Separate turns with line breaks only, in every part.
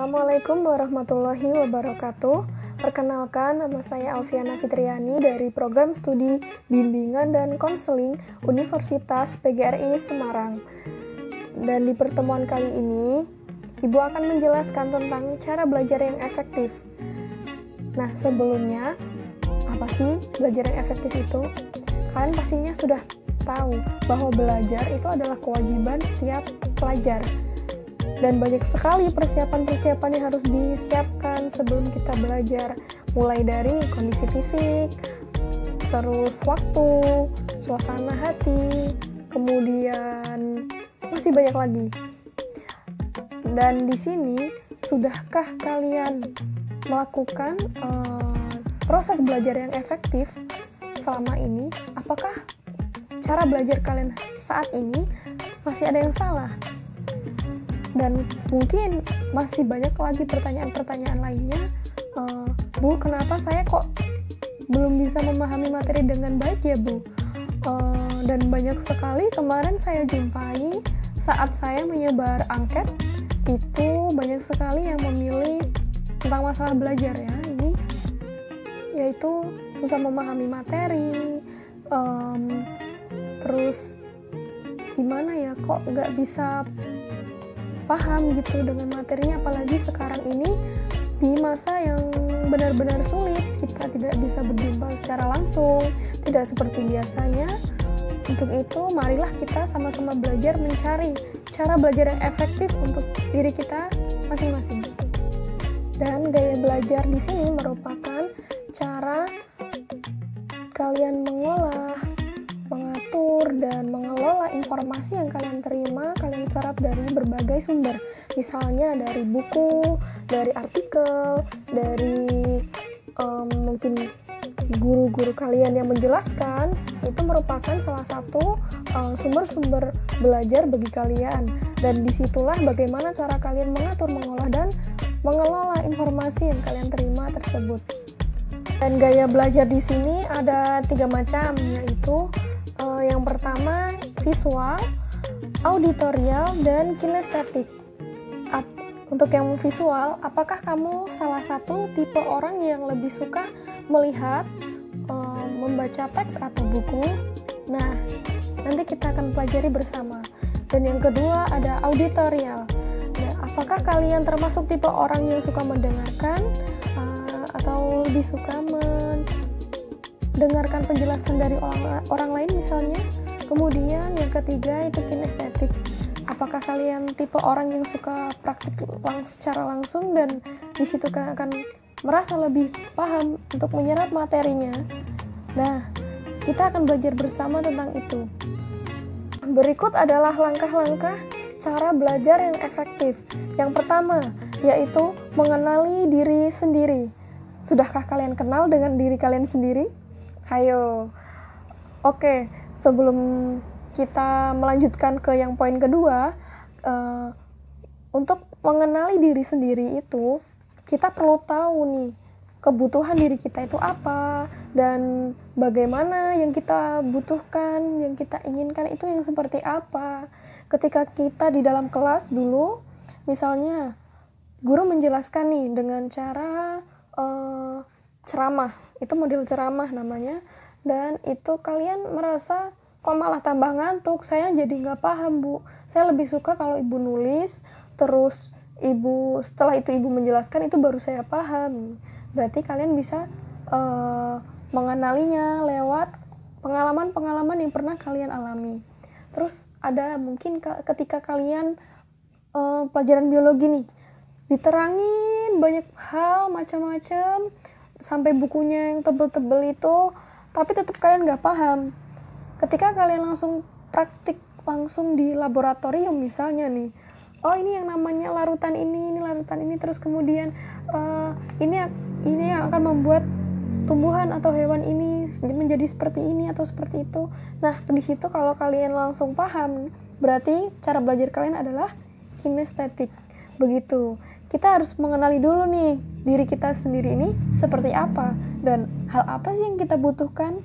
Assalamualaikum warahmatullahi wabarakatuh. Perkenalkan, nama saya Alfiana Fitriani dari Program Studi Bimbingan dan Konseling Universitas PGRI Semarang. Dan di pertemuan kali ini, Ibu akan menjelaskan tentang cara belajar yang efektif. Nah, sebelumnya, apa sih belajar yang efektif itu? Kalian pastinya sudah tahu bahwa belajar itu adalah kewajiban setiap pelajar. Dan banyak sekali persiapan-persiapan yang harus disiapkan sebelum kita belajar, mulai dari kondisi fisik, terus waktu, suasana hati, kemudian masih banyak lagi. Dan di sini, sudahkah kalian melakukan proses belajar yang efektif selama ini? Apakah cara belajar kalian saat ini masih ada yang salah? Dan mungkin masih banyak lagi pertanyaan-pertanyaan lainnya. Bu, kenapa saya kok belum bisa memahami materi dengan baik ya, Bu? Dan banyak sekali kemarin saya jumpai saat saya menyebar angket, itu banyak sekali yang memilih tentang masalah belajar ya. Ini yaitu susah memahami materi, terus gimana ya, kok nggak bisa paham gitu dengan materinya, apalagi sekarang ini di masa yang benar-benar sulit, kita tidak bisa berjumpa secara langsung, tidak seperti biasanya. Untuk itu, marilah kita sama-sama belajar mencari cara belajar yang efektif untuk diri kita masing-masing. Dan gaya belajar di sini merupakan cara kalian mengolah, mengatur, dan mengelola informasi yang kalian terima, kalian serap dari berbagai sumber. Misalnya dari buku, dari artikel, dari mungkin guru-guru kalian yang menjelaskan. Itu merupakan salah satu sumber-sumber belajar bagi kalian. Dan disitulah bagaimana cara kalian mengatur, mengolah, dan mengelola informasi yang kalian terima tersebut. Dan gaya belajar di sini ada 3 macam, yaitu yang pertama visual, auditorial, dan kinestetik. Untuk yang visual, apakah kamu salah satu tipe orang yang lebih suka melihat, membaca teks atau buku? Nah, nanti kita akan pelajari bersama. Dan yang kedua ada auditorial. Nah, apakah kalian termasuk tipe orang yang suka mendengarkan atau lebih suka dengarkan penjelasan dari orang lain misalnya? Kemudian yang ketiga itu kinestetik. Apakah kalian tipe orang yang suka praktik secara langsung dan di situ kalian akan merasa lebih paham untuk menyerap materinya? Nah, kita akan belajar bersama tentang itu. Berikut adalah langkah-langkah cara belajar yang efektif. Yang pertama, yaitu mengenali diri sendiri. Sudahkah kalian kenal dengan diri kalian sendiri? Hayo. Oke, sebelum kita melanjutkan ke yang poin kedua, untuk mengenali diri sendiri itu, kita perlu tahu nih, kebutuhan diri kita itu apa, dan bagaimana yang kita butuhkan, yang kita inginkan itu yang seperti apa. Ketika kita di dalam kelas dulu, misalnya, guru menjelaskan nih dengan cara ceramah, itu model ceramah namanya, dan itu kalian merasa kok malah tambah ngantuk, saya jadi nggak paham, Bu. Saya lebih suka kalau ibu nulis, terus setelah itu ibu menjelaskan, itu baru saya paham. Berarti kalian bisa mengenalinya lewat pengalaman-pengalaman yang pernah kalian alami. Terus ada mungkin ketika kalian pelajaran biologi nih, diterangin banyak hal macam-macam, sampai bukunya yang tebel-tebel itu, tapi tetap kalian nggak paham. Ketika kalian langsung praktik langsung di laboratorium misalnya nih, oh ini yang namanya larutan ini larutan ini, terus kemudian ini yang akan membuat tumbuhan atau hewan ini menjadi seperti ini atau seperti itu. Nah, di situ kalau kalian langsung paham, berarti cara belajar kalian adalah kinestetik. Begitu. Kita harus mengenali dulu nih diri kita sendiri ini seperti apa dan hal apa sih yang kita butuhkan.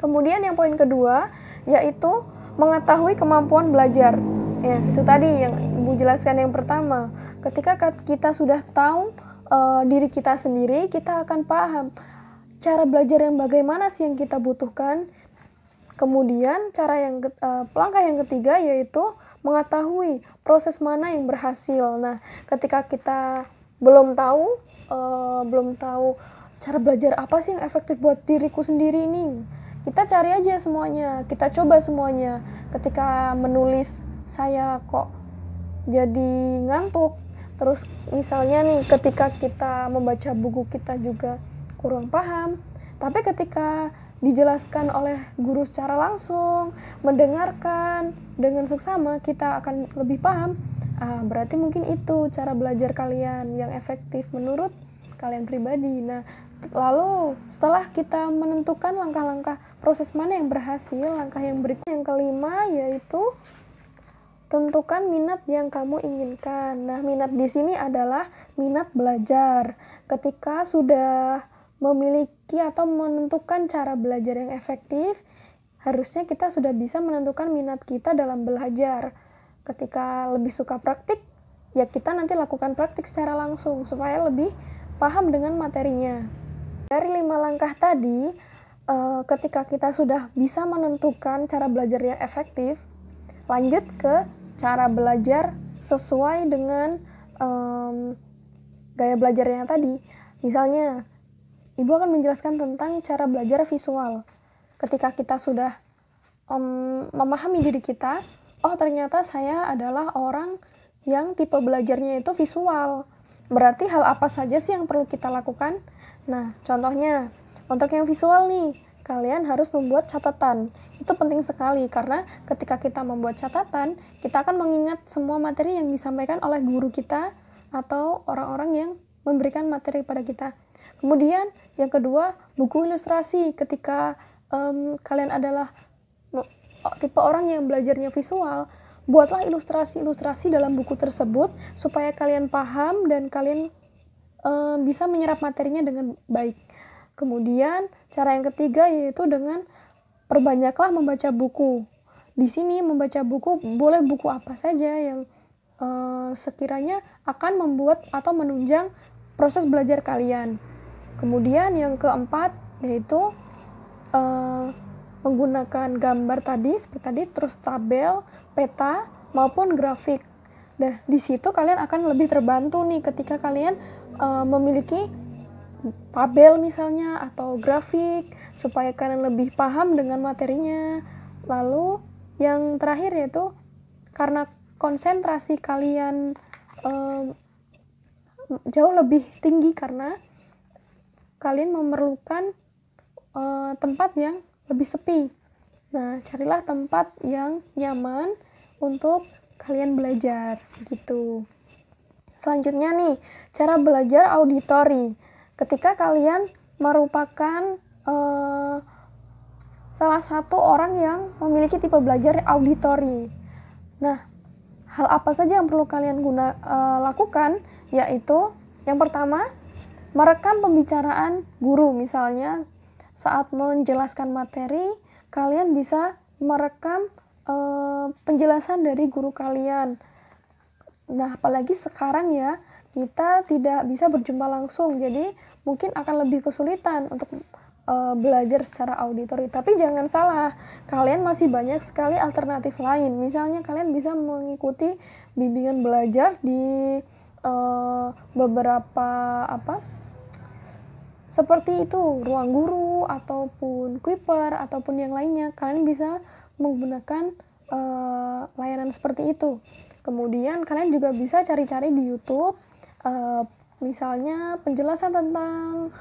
Kemudian yang poin kedua yaitu mengetahui kemampuan belajar. Ya, itu tadi yang Ibu Ibu jelaskan yang pertama, ketika kita sudah tahu diri kita sendiri, kita akan paham cara belajar yang bagaimana sih yang kita butuhkan. Kemudian langkah yang ketiga yaitu mengetahui proses mana yang berhasil. Nah, ketika kita belum tahu cara belajar apa sih yang efektif buat diriku sendiri nih, kita cari aja semuanya, kita coba semuanya. Ketika menulis saya kok jadi ngantuk, terus misalnya nih ketika kita membaca buku kita juga kurang paham, tapi ketika dijelaskan oleh guru secara langsung, mendengarkan dengan seksama, kita akan lebih paham. Berarti mungkin itu cara belajar kalian yang efektif menurut kalian pribadi. Nah, lalu setelah kita menentukan langkah-langkah proses mana yang berhasil, langkah yang berikutnya yang kelima yaitu tentukan minat yang kamu inginkan. Nah, minat di sini adalah minat belajar. Ketika sudah memiliki atau menentukan cara belajar yang efektif, harusnya kita sudah bisa menentukan minat kita dalam belajar. Ketika lebih suka praktik, ya kita nanti lakukan praktik secara langsung supaya lebih paham dengan materinya. Dari 5 langkah tadi, ketika kita sudah bisa menentukan cara belajar yang efektif, lanjut ke cara belajar sesuai dengan gaya belajarnya tadi. Misalnya, Ibu akan menjelaskan tentang cara belajar visual. Ketika kita sudah memahami diri kita, oh ternyata saya adalah orang yang tipe belajarnya itu visual. Berarti hal apa saja sih yang perlu kita lakukan? Nah, contohnya, untuk yang visual nih, kalian harus membuat catatan. Itu penting sekali karena ketika kita membuat catatan, kita akan mengingat semua materi yang disampaikan oleh guru kita atau orang-orang yang memberikan materi kepada kita. Kemudian yang kedua, buku ilustrasi. Ketika kalian adalah tipe orang yang belajarnya visual, buatlah ilustrasi-ilustrasi dalam buku tersebut supaya kalian paham dan kalian bisa menyerap materinya dengan baik. Kemudian cara yang ketiga yaitu dengan perbanyaklah membaca buku. Di sini membaca buku boleh buku apa saja yang sekiranya akan membuat atau menunjang proses belajar kalian. Kemudian yang keempat yaitu menggunakan gambar tadi seperti tadi, terus tabel, peta maupun grafik. Nah, di situ kalian akan lebih terbantu nih ketika kalian memiliki tabel misalnya atau grafik supaya kalian lebih paham dengan materinya. Lalu yang terakhir yaitu karena konsentrasi kalian jauh lebih tinggi karena kalian memerlukan tempat yang lebih sepi. Nah, carilah tempat yang nyaman untuk kalian belajar gitu. Selanjutnya nih, cara belajar auditori. Ketika kalian merupakan salah satu orang yang memiliki tipe belajar auditori. Nah, hal apa saja yang perlu kalian lakukan? Yaitu yang pertama, merekam pembicaraan guru. Misalnya saat menjelaskan materi, kalian bisa merekam penjelasan dari guru kalian. Nah, apalagi sekarang ya, kita tidak bisa berjumpa langsung, jadi mungkin akan lebih kesulitan untuk belajar secara auditori. Tapi jangan salah, kalian masih banyak sekali alternatif lain. Misalnya kalian bisa mengikuti bimbingan belajar di beberapa seperti itu, Ruang Guru ataupun Kuiper ataupun yang lainnya. Kalian bisa menggunakan layanan seperti itu. Kemudian kalian juga bisa cari-cari di YouTube, misalnya penjelasan tentang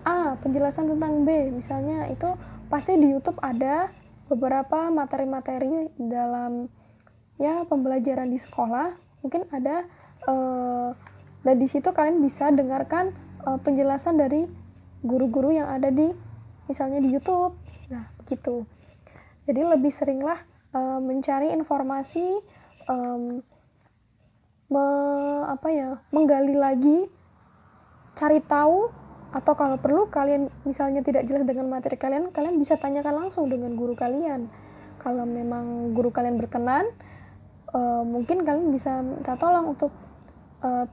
A, penjelasan tentang B, misalnya itu pasti di YouTube ada beberapa materi-materi dalam ya pembelajaran di sekolah. Mungkin ada dan di situ kalian bisa dengarkan penjelasan dari guru-guru yang ada di misalnya di YouTube. Nah, begitu. Jadi lebih seringlah mencari informasi, menggali lagi, cari tahu, atau kalau perlu kalian misalnya tidak jelas dengan materi kalian, kalian bisa tanyakan langsung dengan guru kalian. Kalau memang guru kalian berkenan, mungkin kalian bisa minta tolong untuk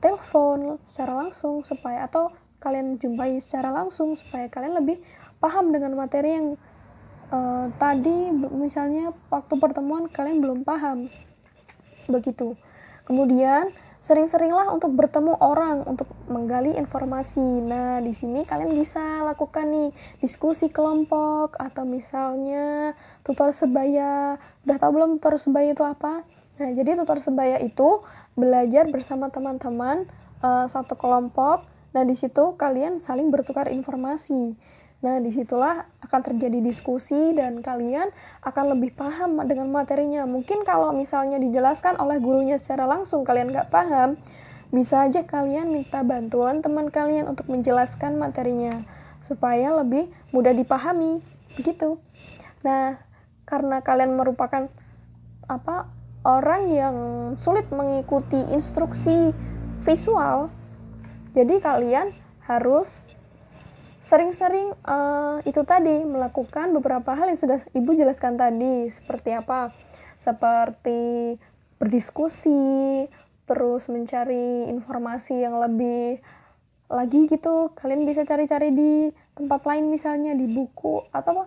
telepon secara langsung supaya, atau kalian jumpai secara langsung supaya kalian lebih paham dengan materi yang tadi misalnya waktu pertemuan kalian belum paham. Begitu. Kemudian sering-seringlah untuk bertemu orang untuk menggali informasi. Nah, di sini kalian bisa lakukan nih diskusi kelompok atau misalnya tutor sebaya. Udah tahu belum tutor sebaya itu apa? Nah, jadi tutor sebaya itu belajar bersama teman-teman satu kelompok. Nah, di situ kalian saling bertukar informasi. Nah, disitulah akan terjadi diskusi dan kalian akan lebih paham dengan materinya. Mungkin kalau misalnya dijelaskan oleh gurunya secara langsung kalian nggak paham, bisa aja kalian minta bantuan teman kalian untuk menjelaskan materinya supaya lebih mudah dipahami, begitu. Nah, karena kalian merupakan orang yang sulit mengikuti instruksi visual, jadi kalian harus sering-sering itu tadi melakukan beberapa hal yang sudah Ibu jelaskan tadi. Seperti apa? Seperti berdiskusi, terus mencari informasi yang lebih lagi gitu. Kalian bisa cari-cari di tempat lain, misalnya di buku atau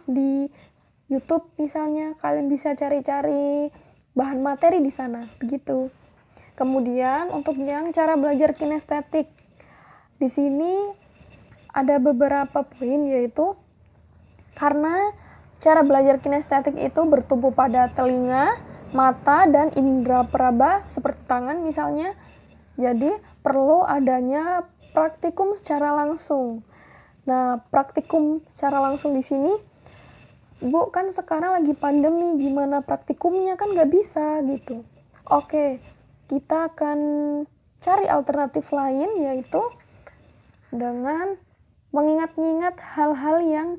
di YouTube misalnya. Kalian bisa cari-cari bahan materi di sana, begitu. Kemudian untuk yang cara belajar kinestetik, di sini ada beberapa poin, yaitu karena cara belajar kinestetik itu bertumpu pada telinga, mata, dan indera peraba seperti tangan misalnya. Jadi perlu adanya praktikum secara langsung. Nah, praktikum secara langsung di sini, Bu, kan sekarang lagi pandemi, gimana praktikumnya, kan nggak bisa gitu. Oke, kita akan cari alternatif lain, yaitu dengan mengingat-ingat hal-hal yang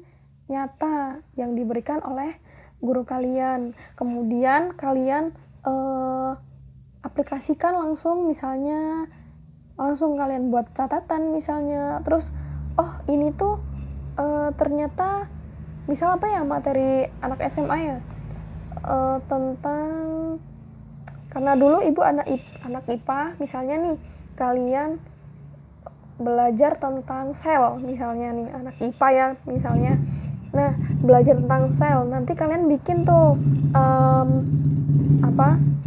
nyata yang diberikan oleh guru kalian. Kemudian kalian aplikasikan langsung, misalnya langsung kalian buat catatan misalnya. Terus ini tuh ternyata misal materi anak SMA ya, tentang, karena dulu Ibu anak IPA misalnya nih, kalian belajar tentang sel misalnya nih, anak IPA ya misalnya. Nah, belajar tentang sel, nanti kalian bikin tuh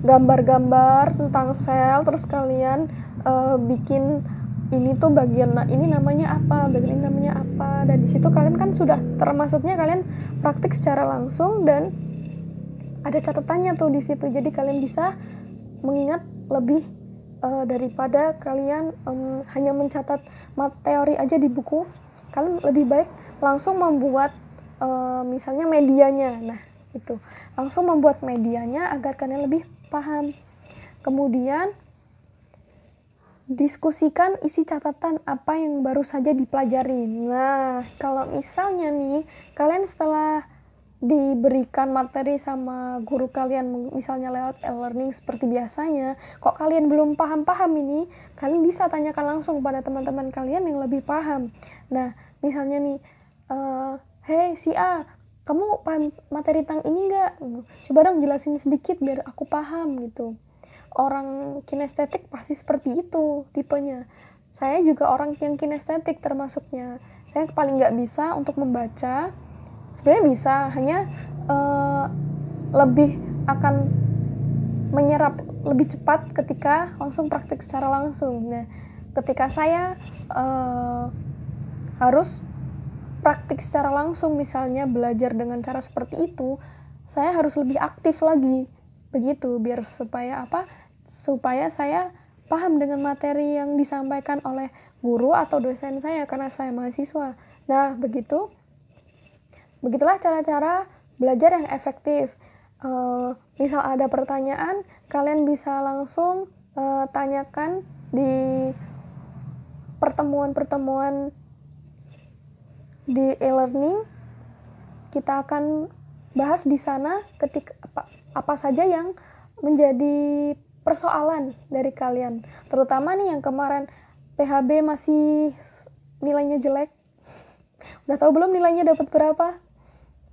gambar-gambar tentang sel, terus kalian bikin ini tuh bagian ini namanya apa, bagian ini namanya apa. Dan di situ kalian kan sudah termasuknya kalian praktik secara langsung dan ada catatannya tuh di situ. Jadi kalian bisa mengingat lebih daripada kalian hanya mencatat teori aja di buku. Kalian lebih baik langsung membuat misalnya medianya. Nah, itu langsung membuat medianya agar kalian lebih paham. Kemudian diskusikan isi catatan apa yang baru saja dipelajari. Nah, kalau misalnya nih kalian setelah diberikan materi sama guru kalian, misalnya lewat e-learning seperti biasanya, kok kalian belum paham-paham ini, kalian bisa tanyakan langsung pada teman-teman kalian yang lebih paham. Nah, misalnya nih, hey si A, kamu paham materi tentang ini nggak? Coba dong jelasin sedikit biar aku paham gitu. Orang kinestetik pasti seperti itu tipenya. Saya juga orang yang kinestetik termasuknya. Saya paling nggak bisa untuk membaca. Sebenarnya bisa, hanya lebih akan menyerap lebih cepat ketika langsung praktik secara langsung. Nah, ketika saya harus praktik secara langsung, misalnya belajar dengan cara seperti itu, saya harus lebih aktif lagi, begitu, biar supaya saya paham dengan materi yang disampaikan oleh guru atau dosen saya, karena saya mahasiswa. Nah, begitulah cara-cara belajar yang efektif. Misal ada pertanyaan, kalian bisa langsung tanyakan di pertemuan-pertemuan di e-learning. Kita akan bahas di sana ketika apa saja yang menjadi persoalan dari kalian. Terutama nih yang kemarin PHB masih nilainya jelek. Udah tahu belum nilainya dapat berapa?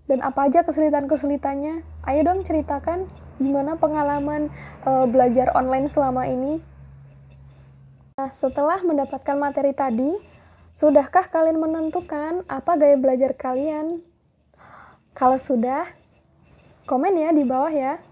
Dan apa aja kesulitan-kesulitannya? Ayo dong ceritakan. gimana pengalaman belajar online selama ini? Nah, setelah mendapatkan materi tadi, sudahkah kalian menentukan apa gaya belajar kalian? Kalau sudah, komen ya di bawah ya.